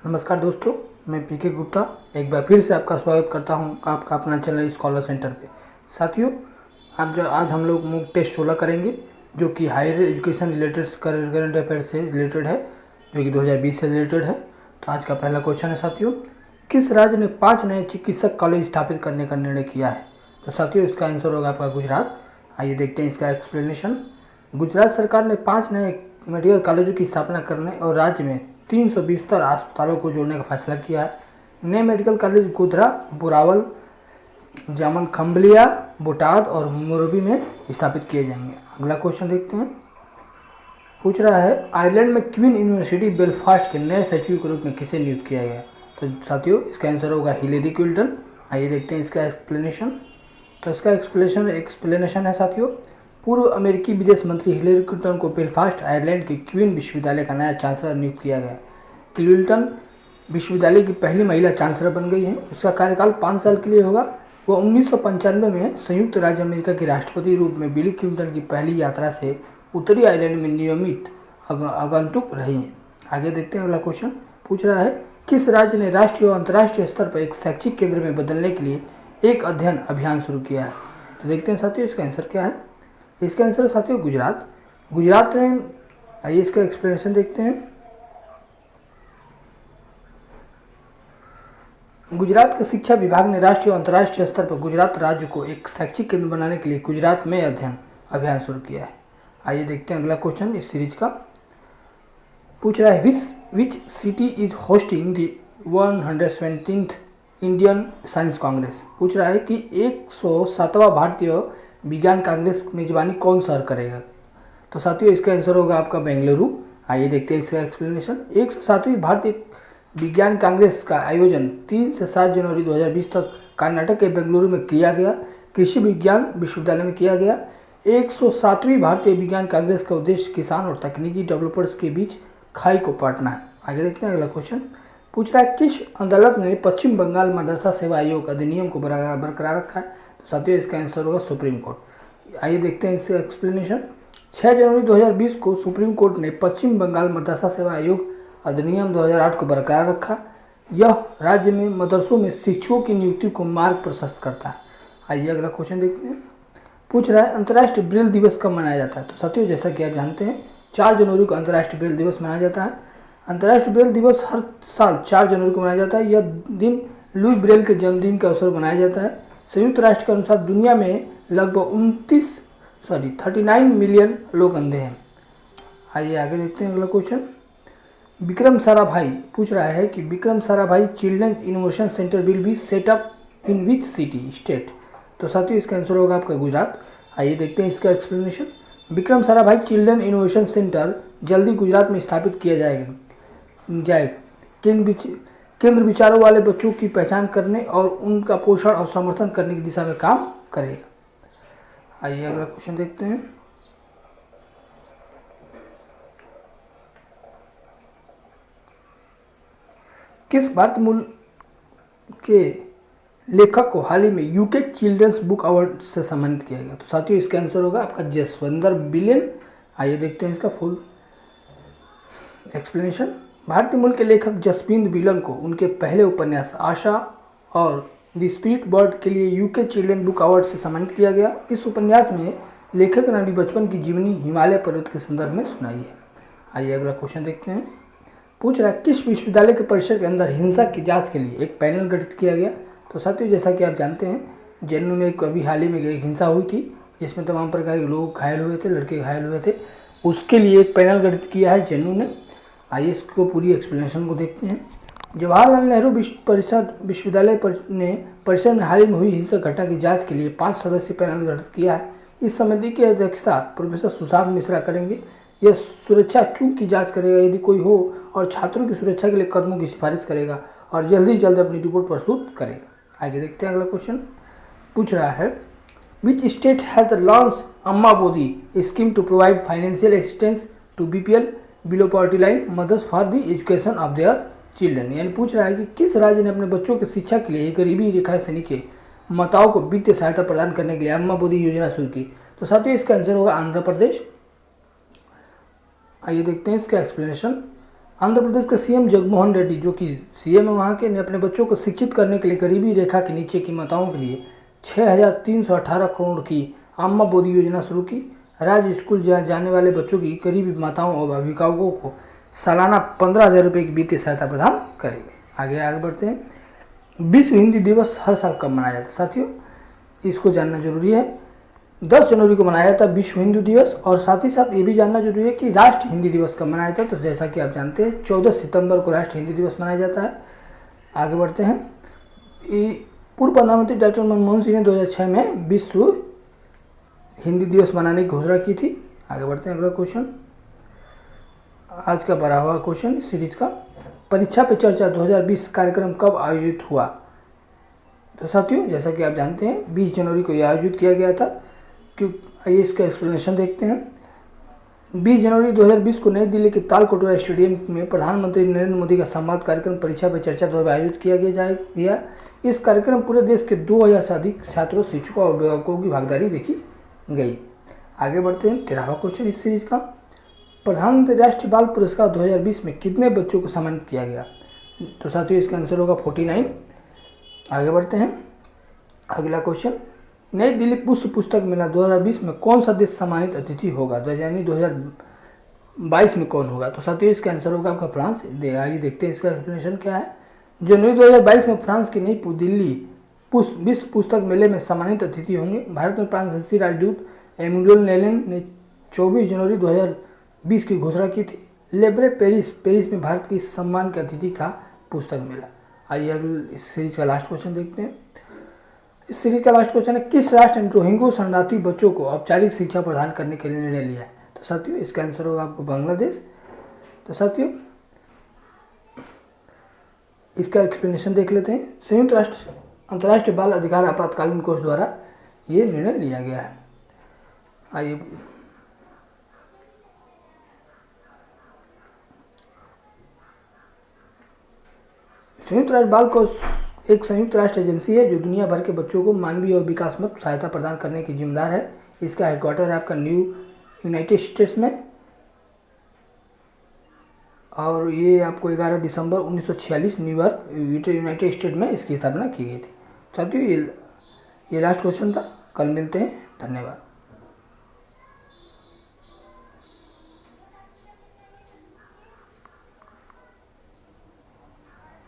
नमस्कार दोस्तों, मैं पीके गुप्ता एक बार फिर से आपका स्वागत करता हूं आपका अपना चैनल स्कॉलर सेंटर पे। साथियों, आज हम लोग मूक टेस्ट 16 करेंगे जो कि higher education related current affair से रिलेटेड है, जो कि 2020 से रिलेटेड है। तो आज का पहला क्वेश्चन है साथियों, किस राज्य ने 5 नए चिकित्सक कॉलेज स्थापित करने का निर्णय किया है? तो साथियों, इसका आंसर होगा आपका गुजरात। आइए देखते हैं इसका एक्सप्लेनेशन। गुजरात सरकार ने 5 नए मेडिकल कॉलेजों की स्थापना करने और राज्य में 372 अस्पतालों को जोड़ने का फैसला किया है। नए मेडिकल कॉलेज गोधरा, बोरावल, जामन खम्बलिया, बोटाद और मोरबी में स्थापित किए जाएंगे। अगला क्वेश्चन देखते हैं। पूछ रहा है, आयरलैंड में क्वीन यूनिवर्सिटी बेलफास्ट के नए सचिव के रूप में किसे नियुक्त किया गया? तो साथियों, इसका आंसर होगा हिलेरी क्लिंटन। आइए देखते हैं इसका एक्सप्लेनेशन। तो इसका एक्सप्लेनेशन है साथियों, पूर्व अमेरिकी विदेश मंत्री हिलेरी क्लिंटन को बेलफास्ट आयरलैंड के क्वीन विश्वविद्यालय का नया चांसलर नियुक्त किया गया। क्लिंटन विश्वविद्यालय की पहली महिला चांसलर बन गई हैं। उसका कार्यकाल 5 साल के लिए होगा। वह 1995 में संयुक्त राज्य अमेरिका के राष्ट्रपति रूप में बिल क्लिंटन की पहली यात्रा से उत्तरी आयरलैंड में नियमित आगंतुक रही हैं। आगे देखते हैं अगला क्वेश्चन। पूछ रहा है, किस राज्य ने राष्ट्रीय और अंतर्राष्ट्रीय स्तर पर एक शैक्षिक केंद्र में बदलने के लिए एक अध्ययन अभियान शुरू किया है? तो देखते हैं साथियों, इसका आंसर क्या है। इसका आंसर है साथियों गुजरात ने। आइए इसका एक्सप्लेनेशन देखते हैं। गुजरात के शिक्षा विभाग ने राष्ट्रीय और अंतर्राष्ट्रीय स्तर पर गुजरात राज्य को एक शैक्षिक केंद्र बनाने के लिए गुजरात में अध्ययन अभियान शुरू किया है। आइए देखते हैं अगला क्वेश्चन इस सीरीज का। पूछ रहा है, which city is hosting the 117th Indian science Congress? पूछ रहा है कि 107वां भारतीय विज्ञान कांग्रेस मेजबानी कौन शहर करेगा? तो साथियों, इसका आंसर होगा आपका बेंगलुरु। आइए देखते हैं इसका एक्सप्लेनेशन। 107वीं भारतीय विज्ञान कांग्रेस का आयोजन 3 से 7 जनवरी 2020 तक कर्नाटक के बेंगलुरु में किया गया, कृषि विज्ञान विश्वविद्यालय में किया गया। 107वीं भारतीय विज्ञान कांग्रेस का उद्देश्य किसान और तकनीकी डेवलपर्स के बीच खाई को पाटना है। आगे देखते हैं अगला क्वेश्चन। पूछ रहा है, किस अदालत ने पश्चिम बंगाल मदरसा सेवा आयोग अधिनियम को बरकरार रखा है? तो साथियों, इसका आंसर होगा सुप्रीम कोर्ट। आइए देखते हैं इसका एक्सप्लेनेशन। 6 जनवरी 2020 को सुप्रीम कोर्ट ने पश्चिम बंगाल मदरसा सेवा आयोग अधिनियम 2008 को बरकरार रखा। यह राज्य में मदरसों में शिक्षकों की नियुक्ति को मार्ग प्रशस्त करता है। आइए अगला क्वेश्चन देखते हैं। पूछ रहा है, अंतर्राष्ट्रीय ब्रेल दिवस कब मनाया जाता है? तो साथियों, जैसा कि आप जानते हैं, 4 जनवरी को अंतर्राष्ट्रीय ब्रेल दिवस मनाया जाता है। अंतर्राष्ट्रीय ब्रेल दिवस हर साल 4 जनवरी को मनाया जाता है। यह दिन लुई ब्रेल के जन्मदिन के अवसर पर मनाया जाता है। संयुक्त राष्ट्र के अनुसार दुनिया में लगभग 39 मिलियन लोग अंधे हैं। आइए आगे देखते हैं अगला क्वेश्चन। विक्रम साराभाई पूछ रहा है कि Vikram Sarabhai children innovation centre will be set up in which city state? तो साथियों, इसका आंसर होगा आपका गुजरात। आइए देखते हैं इसका explanation. Vikram Sarabhai children innovation centre जल्दी गुजरात में स्थापित किया जाएगा। केंद्र विचारों वाले बच्चों की पहचान करने और उनका पोषण और समर्थन करने की दिशा में काम करेगा। आइए अगला क्वेश्चन देखते हैं। किस भारतीय मूल के लेखक को हाल ही में यूके चिल्ड्रंस बुक अवार्ड से सम्मानित किया गया? तो साथियों, इसका आंसर होगा आपका जसवंदर बिलियन। आइए देखते हैं इसका फुल एक्सप्लेनेशन। भारतीय मूल के लेखक जसविंदर बिलन को उनके पहले उपन्यास आशा और द स्पिरिट बर्ड के लिए यूके चिल्ड्रन बुक अवार्ड से सम्मानित किया गया। इस उपन्यास में लेखक ने अपनी बचपन की जीवनी हिमालय पर्वत के संदर्भ में सुनाई है। आइए अगला क्वेश्चन देखते हैं। पूछ रहा है, किस विश्वविद्यालय के परिसर के अंदर हिंसा की जांच के लिए एक पैनल गठित किया गया? तो साथियों, जैसा कि आप जानते हैं, जेएनयू में अभी हाल ही में एक हिंसा हुई थी जिसमें तमाम प्रकार के लोग घायल हुए थे, लड़के घायल हुए थे। उसके लिए एक पैनल गठित किया है जेएनयू ने। आइए इसको पूरी एक्सप्लेनेशन को देखते हैं। जवाहरलाल नेहरू विश्वविद्यालय ने परिसर में हाल ही में हुई हिंसक घटना की जांच के लिए 5 सदस्यीय पैनल गठित किया है। इस समिति की अध्यक्षता प्रोफेसर सुशांत मिश्रा करेंगे। यह सुरक्षा चूक की जांच करेगा यदि कोई हो, और छात्रों की सुरक्षा के लिए कदमों की सिफारिश करेगा और जल्द ही जल्द अपनी रिपोर्ट प्रस्तुत करेगा। आगे देखते हैं अगला क्वेश्चन। पूछ रहा है, which state has launch Amma Vodi scheme to provide financial assistance to BPL below poverty line mothers for the education of their children? यानी पूछ रहा है कि किस राज्य ने अपने बच्चों की शिक्षा के लिए गरीबी रेखा से नीचे माताओं को वित्तीय सहायता प्रदान करने के लिए अम्मा बोधी योजना शुरू की? तो साथियों, इसका आंसर होगा आंध्र प्रदेश। आइए देखते हैं इसका एक्सप्लेनेशन। आंध्र प्रदेश के सीएम जगनमोहन रेड्डी, जो कि सीएम है वहाँ के, ने अपने बच्चों को शिक्षित करने के लिए गरीबी रेखा के नीचे की माताओं के लिए 6,318 करोड़ की अम्मा बोधी योजना शुरू की। राज्य स्कूल जाने वाले बच्चों की गरीबी माताओं और अभिभावकों को सालाना 15,000 रुपये की वित्तीय सहायता प्रदान करेंगे। आगे बढ़ते हैं। विश्व हिंदी दिवस हर साल कब मनाया जाता है साथियों, इसको जानना जरूरी है। 10 जनवरी को मनाया जाता है विश्व हिंदी दिवस, और साथ ही साथ ये भी जानना जरूरी है कि राष्ट्र हिंदी दिवस कब मनाया जाता है। तो जैसा कि आप जानते हैं 14 सितंबर को राष्ट्र हिंदी दिवस मनाया जाता है। आगे बढ़ते हैं। पूर्व प्रधानमंत्री डॉक्टर मनमोहन सिंह ने 2006 में विश्व हिंदी दिवस मनाने की घोषणा की थी। आगे बढ़ते हैं। अगला क्वेश्चन, आज का 12वां क्वेश्चन सीरीज का, परीक्षा पे चर्चा 2020 कार्यक्रम कब आयोजित हुआ। तो साथियों जैसा कि आप जानते हैं 20 जनवरी को यह आयोजित किया गया था। क्यों, आइए इसका एक्सप्लेनेशन देखते हैं। 20 जनवरी 2020 को नई दिल्ली के तालकटोरा स्टेडियम में प्रधानमंत्री नरेंद्र मोदी का संवाद कार्यक्रम परीक्षा पे चर्चा 2020 आयोजित किया गया। इस कार्यक्रम पूरे देश के 2000 से अधिक छात्रों, शिक्षकों और अभिभावकों की भागीदारी देखी गई। आगे बढ़ते हैं। 13वां क्वेश्चन इस सीरीज का, प्रधानमंत्री राष्ट्रीय बाल पुरस्कार 2020 में कितने बच्चों को सम्मानित किया गया। तो साथियों इसका आंसर होगा 49। आगे बढ़ते हैं। अगला क्वेश्चन, नई दिल्ली पुष्प पुस्तक मेला 2020 में कौन सा देश सम्मानित अतिथि होगा, यानी 2022 में कौन होगा। तो साथियों इसका आंसर होगा आपका फ्रांस। आगे देखते हैं इसका एक्सप्लेनेशन क्या है। जनवरी 2022 में फ्रांस की नई दिल्ली विश्व पुस्तक मेले में सम्मानित अतिथि होंगे। भारत में फ्रांसीसी राजदूत एमिलियो लेलेन ने 24 जनवरी 2020 की घोषणा की थी। लेब्रे पेरिस में भारत की सम्मान के अतिथि था पुस्तक मेला। आइए इस सीरीज का लास्ट क्वेश्चन देखते हैं। इस सीरीज का लास्ट क्वेश्चन है, किस राष्ट्र ने रोहिंग्या शरणार्थी बच्चों को औपचारिक शिक्षा प्रदान करने के लिए निर्णय लिया है। तो साथियों इसका आंसर होगा आपको बांग्लादेश। तो साथियों इसका एक्सप्लेनेशन देख लेते हैं। संयुक्त राष्ट्र अंतर्राष्ट्रीय बाल अधिकार आपातकालीन कोष द्वारा ये निर्णय लिया गया है। आइए संयुक्त राष्ट्र बाल कोष एक संयुक्त राष्ट्र एजेंसी है जो दुनिया भर के बच्चों को मानवीय और विकासात्मक सहायता प्रदान करने की जिम्मेदार है। इसका हेडक्वार्टर है आपका यूनाइटेड स्टेट्स में, और ये आपको 11 दिसंबर 1946 न्यूयॉर्क यूनाइटेड स्टेट में इसकी स्थापना की गई थी। साथियों ये लास्ट क्वेश्चन था। कल मिलते हैं। धन्यवाद।